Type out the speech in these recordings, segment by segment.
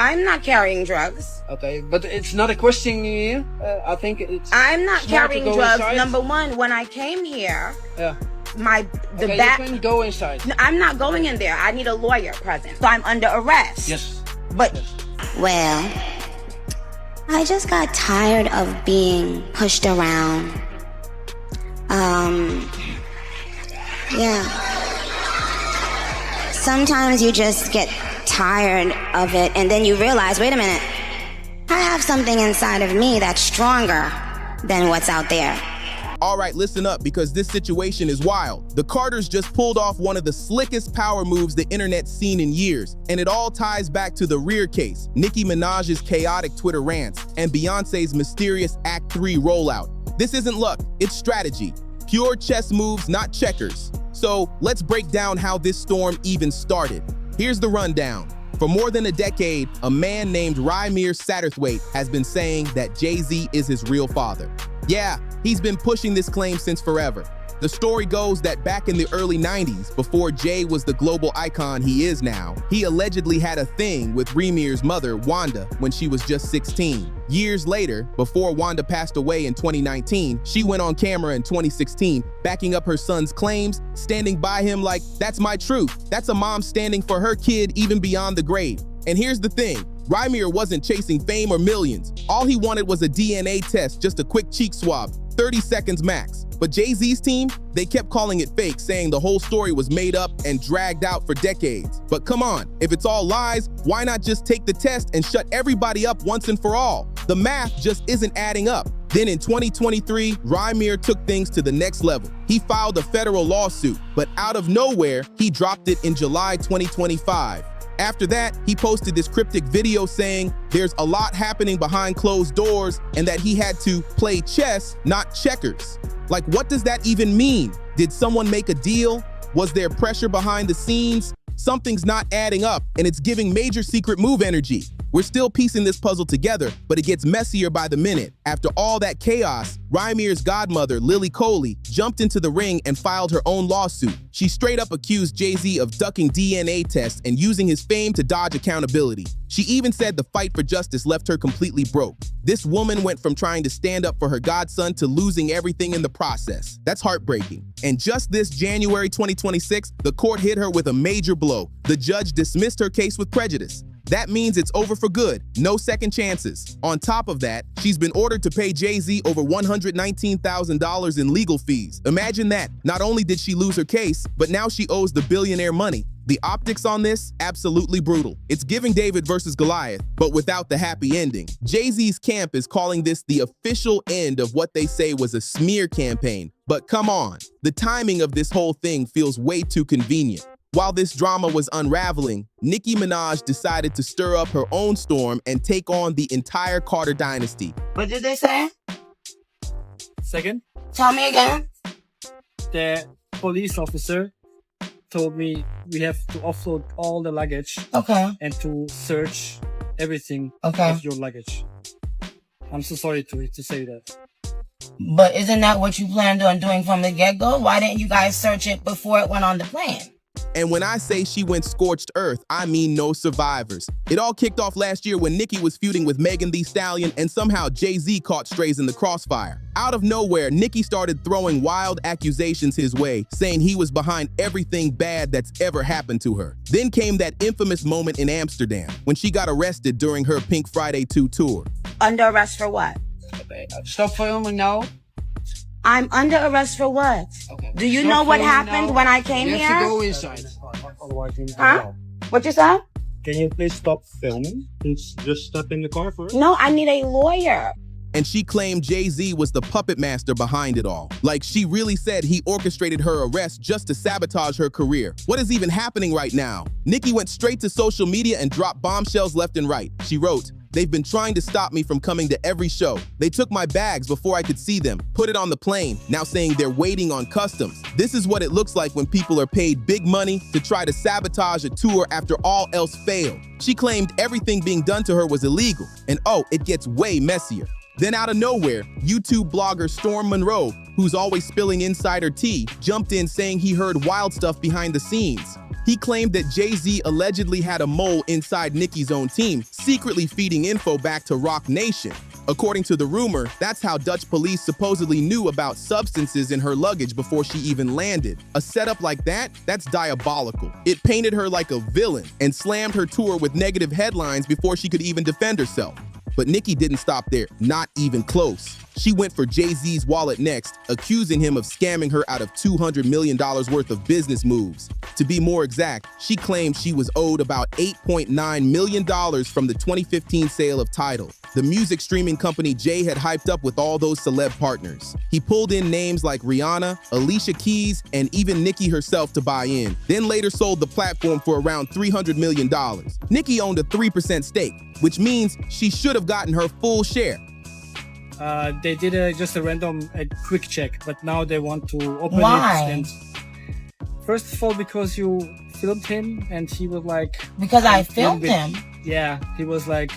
I'm not carrying drugs. Okay, but it's not a question here. I think it's. I'm not carrying drugs. Inside. Number one, when I came here, yeah. the okay, back. You can go inside. No, I'm not going in there. I need a lawyer present, so I'm under arrest. Yes. But well, I just got tired of being pushed around. Yeah. Sometimes you just get tired of it, and then you realize, wait a minute, I have something inside of me that's stronger than what's out there. All right, listen up, because this situation is wild. The Carters just pulled off one of the slickest power moves the internet's seen in years, and it all ties back to the Rear case, Nicki Minaj's chaotic Twitter rants, and Beyoncé's mysterious Act 3 rollout. This isn't luck, it's strategy. Pure chess moves, not checkers. So let's break down how this storm even started. Here's the rundown. For more than a decade, a man named Rymir Satterthwaite has been saying that Jay-Z is his real father. Yeah, he's been pushing this claim since forever. The story goes that back in the early 90s, before Jay was the global icon he is now, he allegedly had a thing with Rymir's mother, Wanda, when she was just 16. Years later, before Wanda passed away in 2019, she went on camera in 2016, backing up her son's claims, standing by him like, that's my truth. That's a mom standing for her kid even beyond the grave. And here's the thing, Rymir wasn't chasing fame or millions. All he wanted was a DNA test, just a quick cheek swab, 30 seconds max. But Jay-Z's team, they kept calling it fake, saying the whole story was made up and dragged out for decades. But come on, if it's all lies, why not just take the test and shut everybody up once and for all? The math just isn't adding up. Then in 2023, Rymir took things to the next level. He filed a federal lawsuit, but out of nowhere, he dropped it in July 2025. After that, he posted this cryptic video saying there's a lot happening behind closed doors and that he had to play chess, not checkers. Like, what does that even mean? Did someone make a deal? Was there pressure behind the scenes? Something's not adding up, and it's giving major secret move energy. We're still piecing this puzzle together, but it gets messier by the minute. After all that chaos, Rymir's godmother, Lily Coley, jumped into the ring and filed her own lawsuit. She straight up accused Jay-Z of ducking DNA tests and using his fame to dodge accountability. She even said the fight for justice left her completely broke. This woman went from trying to stand up for her godson to losing everything in the process. That's heartbreaking. And just this January 2026, the court hit her with a major blow. The judge dismissed her case with prejudice. That means it's over for good, no second chances. On top of that, she's been ordered to pay Jay-Z over $119,000 in legal fees. Imagine that. Not only did she lose her case, but now she owes the billionaire money. The optics on this, absolutely brutal. It's giving David versus Goliath, but without the happy ending. Jay-Z's camp is calling this the official end of what they say was a smear campaign. But come on, the timing of this whole thing feels way too convenient. While this drama was unraveling, Nicki Minaj decided to stir up her own storm and take on the entire Carter dynasty. What did they say? Second, Tell me again. the police officer told me we have to offload all the luggage Okay. and to search everything Okay. of your luggage. I'm so sorry to say that. But isn't that what you planned on doing from the get-go? Why didn't you guys search it before it went on the plane? And when I say she went scorched earth, I mean no survivors. It all kicked off last year when Nicki was feuding with Megan Thee Stallion, and somehow Jay-Z caught strays in the crossfire. Out of nowhere, Nicki started throwing wild accusations his way, saying he was behind everything bad that's ever happened to her. Then came that infamous moment in Amsterdam, when she got arrested during her Pink Friday 2 tour. Under arrest for what? Okay, stop filming now. I'm under arrest for what? Okay. Do you Stop know what filming happened now. when I came You here? have to go inside. Otherwise, you need to go Huh? out. What you said? Can you please stop filming? Please just step in the car first. No, I need a lawyer. And she claimed Jay-Z was the puppet master behind it all. Like, she really said he orchestrated her arrest just to sabotage her career. What is even happening right now? Nicki went straight to social media and dropped bombshells left and right. She wrote, "They've been trying to stop me from coming to every show. They took my bags before I could see them, put it on the plane, now saying they're waiting on customs. This is what it looks like when people are paid big money to try to sabotage a tour after all else failed." She claimed everything being done to her was illegal. And oh, it gets way messier. Then out of nowhere, YouTube blogger Storm Monroe, who's always spilling insider tea, jumped in saying he heard wild stuff behind the scenes. He claimed that Jay-Z allegedly had a mole inside Nicki's own team, secretly feeding info back to Roc Nation. According to the rumor, that's how Dutch police supposedly knew about substances in her luggage before she even landed. A setup like that? That's diabolical. It painted her like a villain and slammed her tour with negative headlines before she could even defend herself. But Nicki didn't stop there, not even close. She went for Jay-Z's wallet next, accusing him of scamming her out of $200 million worth of business moves. To be more exact, she claimed she was owed about $8.9 million from the 2015 sale of Tidal, the music streaming company Jay had hyped up with all those celeb partners. He pulled in names like Rihanna, Alicia Keys, and even Nicki herself to buy in, then later sold the platform for around $300 million. Nicki owned a 3% stake, which means she should have gotten her full share. They did just a random quick check, but now they want to open Why? it. And first of all, because you filmed him, and he was like, Because I a little filmed bit- him. Yeah, he was like,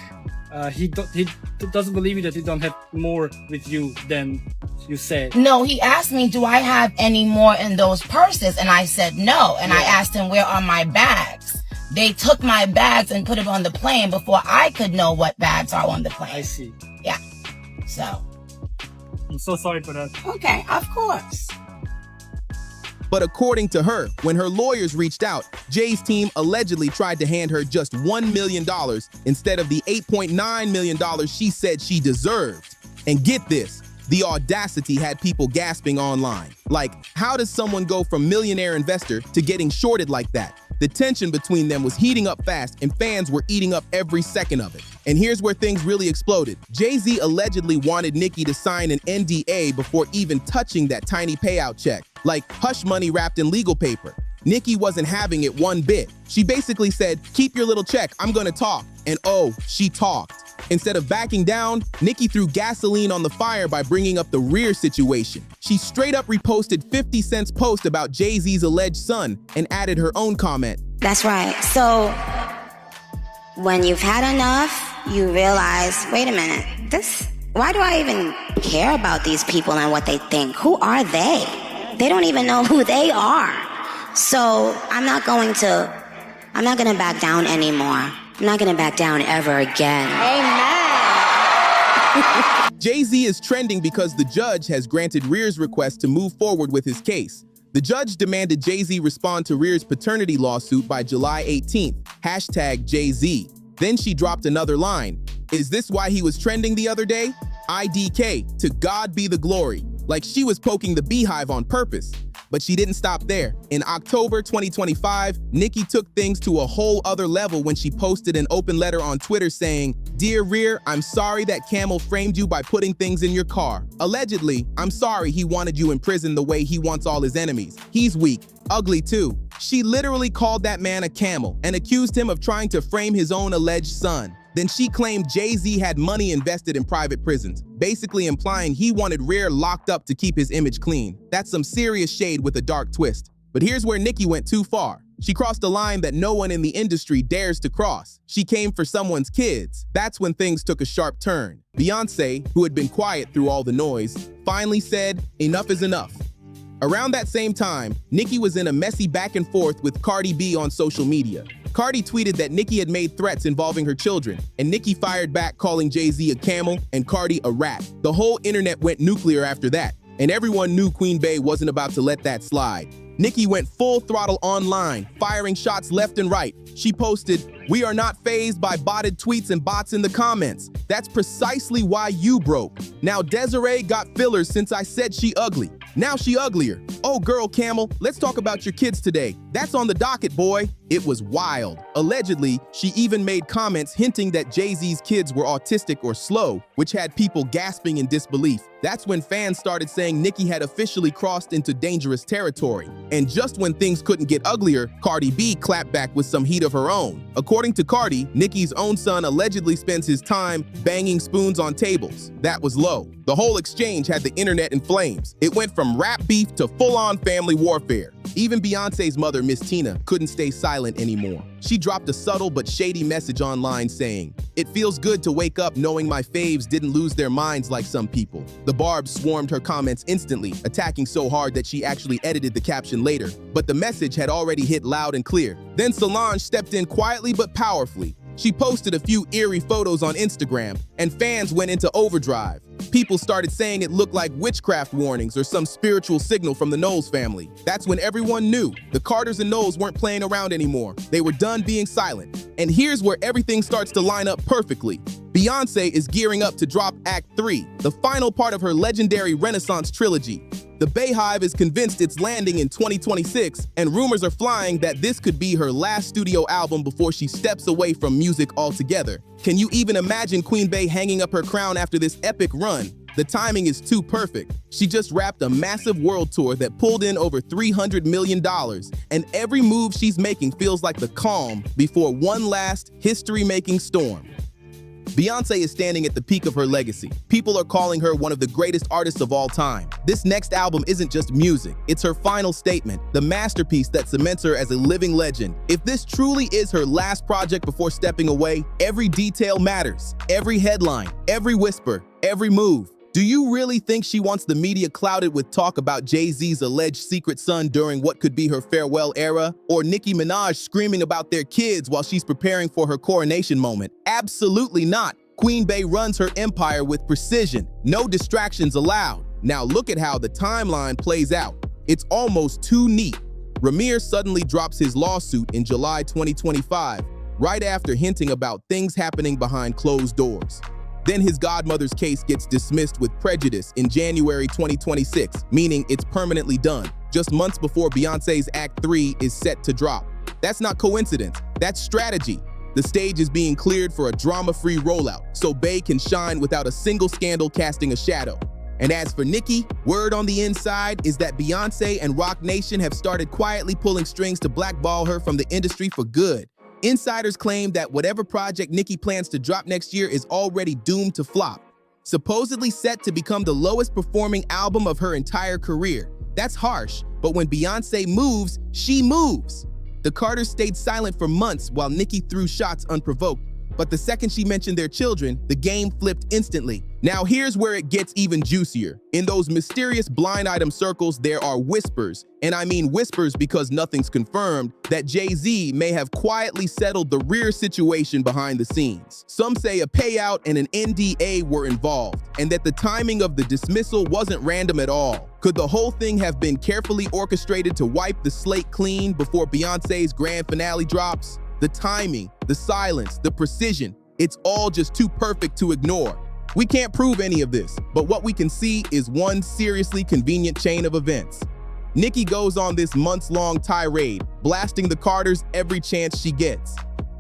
he doesn't believe you that he don't have more with you than you said. No, he asked me, do I have any more in those purses? And I said no. And I asked him, where are my bags? They took my bags and put it on the plane before I could know what bags are on the plane. I see. Yeah. So, I'm so sorry for that. okay, of course. But according to her, when her lawyers reached out, Jay's team allegedly tried to hand her just $1 million instead of the $8.9 million she said she deserved. And get this, the audacity had people gasping online. Like, how does someone go from millionaire investor to getting shorted like that? The tension between them was heating up fast, and fans were eating up every second of it. And here's where things really exploded. Jay-Z allegedly wanted Nicki to sign an NDA before even touching that tiny payout check, like hush money wrapped in legal paper. Nicki wasn't having it one bit. She basically said, keep your little check, I'm gonna talk. And oh, she talked. Instead of backing down, Nicki threw gasoline on the fire by bringing up the rear situation. She straight up reposted 50 Cent's post about Jay-Z's alleged son and added her own comment. That's right. So when you've had enough, you realize, wait a minute, why do I even care about these people and what they think? Who are they? They don't even know who they are. So I'm not gonna back down anymore. I'm not gonna back down ever again. Amen. Jay-Z is trending because the judge has granted Rear's request to move forward with his case. The judge demanded Jay-Z respond to Rear's paternity lawsuit by July 18th, #Jay-Z. Then she dropped another line. Is this why he was trending the other day? IDK, to God be the glory. Like she was poking the beehive on purpose. But she didn't stop there. In October 2025, Nicki took things to a whole other level when she posted an open letter on Twitter saying, Dear Rear, I'm sorry that Camel framed you by putting things in your car. Allegedly, I'm sorry he wanted you in prison the way he wants all his enemies. He's weak, ugly too. She literally called that man a camel and accused him of trying to frame his own alleged son. Then she claimed Jay-Z had money invested in private prisons, basically implying he wanted Rear locked up to keep his image clean. That's some serious shade with a dark twist. But here's where Nicki went too far. She crossed a line that no one in the industry dares to cross. She came for someone's kids. That's when things took a sharp turn. Beyoncé, who had been quiet through all the noise, finally said, enough is enough. Around that same time, Nicki was in a messy back and forth with Cardi B on social media. Cardi tweeted that Nicki had made threats involving her children, and Nicki fired back calling Jay-Z a camel and Cardi a rat. The whole internet went nuclear after that, and everyone knew Queen Bey wasn't about to let that slide. Nicki went full throttle online, firing shots left and right. She posted, "We are not fazed by botted tweets and bots in the comments. That's precisely why you broke. Now Desiree got fillers since I said she ugly. Now she uglier. Oh girl Camel, let's talk about your kids today. That's on the docket, boy." It was wild. Allegedly, she even made comments hinting that Jay-Z's kids were autistic or slow, which had people gasping in disbelief. That's when fans started saying Nicki had officially crossed into dangerous territory. And just when things couldn't get uglier, Cardi B clapped back with some heat of her own. According to Cardi, Nicki's own son allegedly spends his time banging spoons on tables. That was low. The whole exchange had the internet in flames. It went from rap beef to full-on family warfare. Even Beyoncé's mother mother, Miss Tina, couldn't stay silent anymore. She dropped a subtle but shady message online saying, "It feels good to wake up knowing my faves didn't lose their minds like some people." The barbs swarmed her comments instantly, attacking so hard that she actually edited the caption later. But the message had already hit loud and clear. Then Solange stepped in quietly but powerfully. She posted a few eerie photos on Instagram, and fans went into overdrive. People started saying it looked like witchcraft warnings or some spiritual signal from the Knowles family. That's when everyone knew the Carters and Knowles weren't playing around anymore. They were done being silent. And here's where everything starts to line up perfectly. Beyoncé is gearing up to drop Act 3, the final part of her legendary Renaissance trilogy. The Beyhive is convinced it's landing in 2026, and rumors are flying that this could be her last studio album before she steps away from music altogether. Can you even imagine Queen Bey hanging up her crown after this epic run? The timing is too perfect. She just wrapped a massive world tour that pulled in over $300 million, and every move she's making feels like the calm before one last history-making storm. Beyoncé is standing at the peak of her legacy. People are calling her one of the greatest artists of all time. This next album isn't just music, it's her final statement, the masterpiece that cements her as a living legend. If this truly is her last project before stepping away, every detail matters. Every headline, every whisper, every move. Do you really think she wants the media clouded with talk about Jay-Z's alleged secret son during what could be her farewell era? Or Nicki Minaj screaming about their kids while she's preparing for her coronation moment? Absolutely not. Queen Bey runs her empire with precision. No distractions allowed. Now look at how the timeline plays out. It's almost too neat. Ramir suddenly drops his lawsuit in July 2025, right after hinting about things happening behind closed doors. Then his godmother's case gets dismissed with prejudice in January 2026, meaning it's permanently done, just months before Beyoncé's Act 3 is set to drop. That's not coincidence, that's strategy. The stage is being cleared for a drama-free rollout, so Bey can shine without a single scandal casting a shadow. And as for Nicki, word on the inside is that Beyoncé and Roc Nation have started quietly pulling strings to blackball her from the industry for good. Insiders claim that whatever project Nicki plans to drop next year is already doomed to flop, supposedly set to become the lowest performing album of her entire career. That's harsh, but when Beyoncé moves, she moves. The Carters stayed silent for months while Nicki threw shots unprovoked, but the second she mentioned their children, the game flipped instantly. Now here's where it gets even juicier. In those mysterious blind item circles, there are whispers, and I mean whispers because nothing's confirmed, that Jay-Z may have quietly settled the rear situation behind the scenes. Some say a payout and an NDA were involved, and that the timing of the dismissal wasn't random at all. Could the whole thing have been carefully orchestrated to wipe the slate clean before Beyoncé's grand finale drops? The timing, the silence, the precision, it's all just too perfect to ignore. We can't prove any of this, but what we can see is one seriously convenient chain of events. Nicki goes on this months-long tirade, blasting the Carters every chance she gets.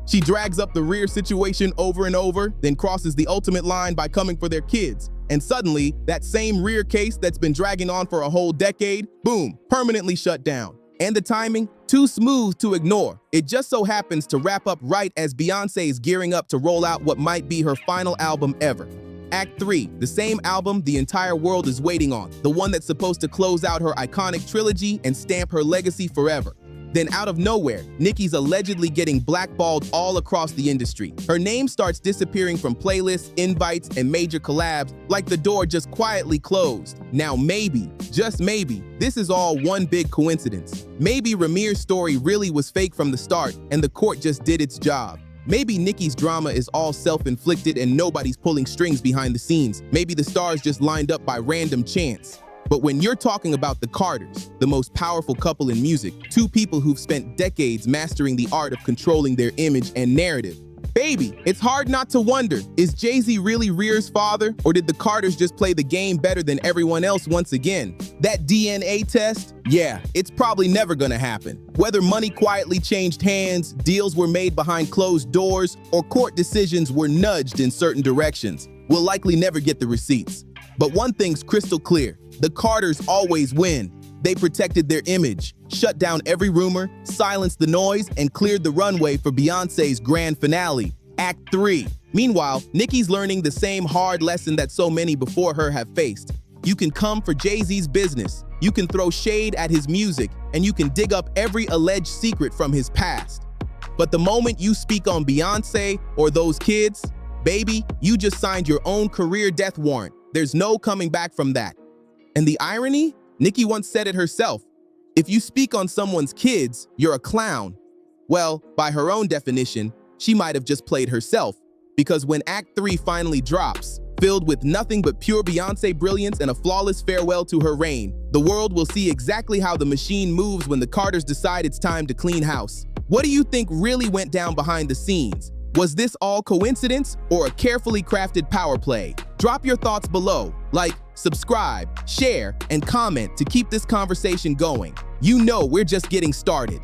She drags up the rear situation over and over, then crosses the ultimate line by coming for their kids. And suddenly, that same rear case that's been dragging on for a whole decade, boom, permanently shut down. And the timing? Too smooth to ignore. It just so happens to wrap up right as Beyoncé is gearing up to roll out what might be her final album ever. Act 3, the same album the entire world is waiting on, the one that's supposed to close out her iconic trilogy and stamp her legacy forever. Then out of nowhere, Nicki's allegedly getting blackballed all across the industry. Her name starts disappearing from playlists, invites, and major collabs like the door just quietly closed. Now maybe, just maybe, this is all one big coincidence. Maybe Ramir's story really was fake from the start and the court just did its job. Maybe Nicki's drama is all self-inflicted and nobody's pulling strings behind the scenes. Maybe the stars just lined up by random chance. But when you're talking about the Carters, the most powerful couple in music, two people who've spent decades mastering the art of controlling their image and narrative, baby, it's hard not to wonder, is Jay-Z really Rear's father, or did the Carters just play the game better than everyone else once again? That DNA test? Yeah, it's probably never gonna happen. Whether money quietly changed hands, deals were made behind closed doors, or court decisions were nudged in certain directions, we'll likely never get the receipts. But one thing's crystal clear, the Carters always win. They protected their image, shut down every rumor, silenced the noise, and cleared the runway for Beyoncé's grand finale, Act 3. Meanwhile, Nicki's learning the same hard lesson that so many before her have faced. You can come for Jay-Z's business, You can throw shade at his music, and you can dig up every alleged secret from his past. But the moment you speak on Beyoncé or those kids, baby, you just signed your own career death warrant. There's no coming back from that. And the irony? Nicki once said it herself. If you speak on someone's kids, you're a clown. Well, by her own definition, she might have just played herself, because when Act 3 finally drops, filled with nothing but pure Beyoncé brilliance and a flawless farewell to her reign, the world will see exactly how the machine moves when the Carters decide it's time to clean house. What do you think really went down behind the scenes? Was this all coincidence or a carefully crafted power play? Drop your thoughts below. Like, subscribe, share, and comment to keep this conversation going. You know we're just getting started.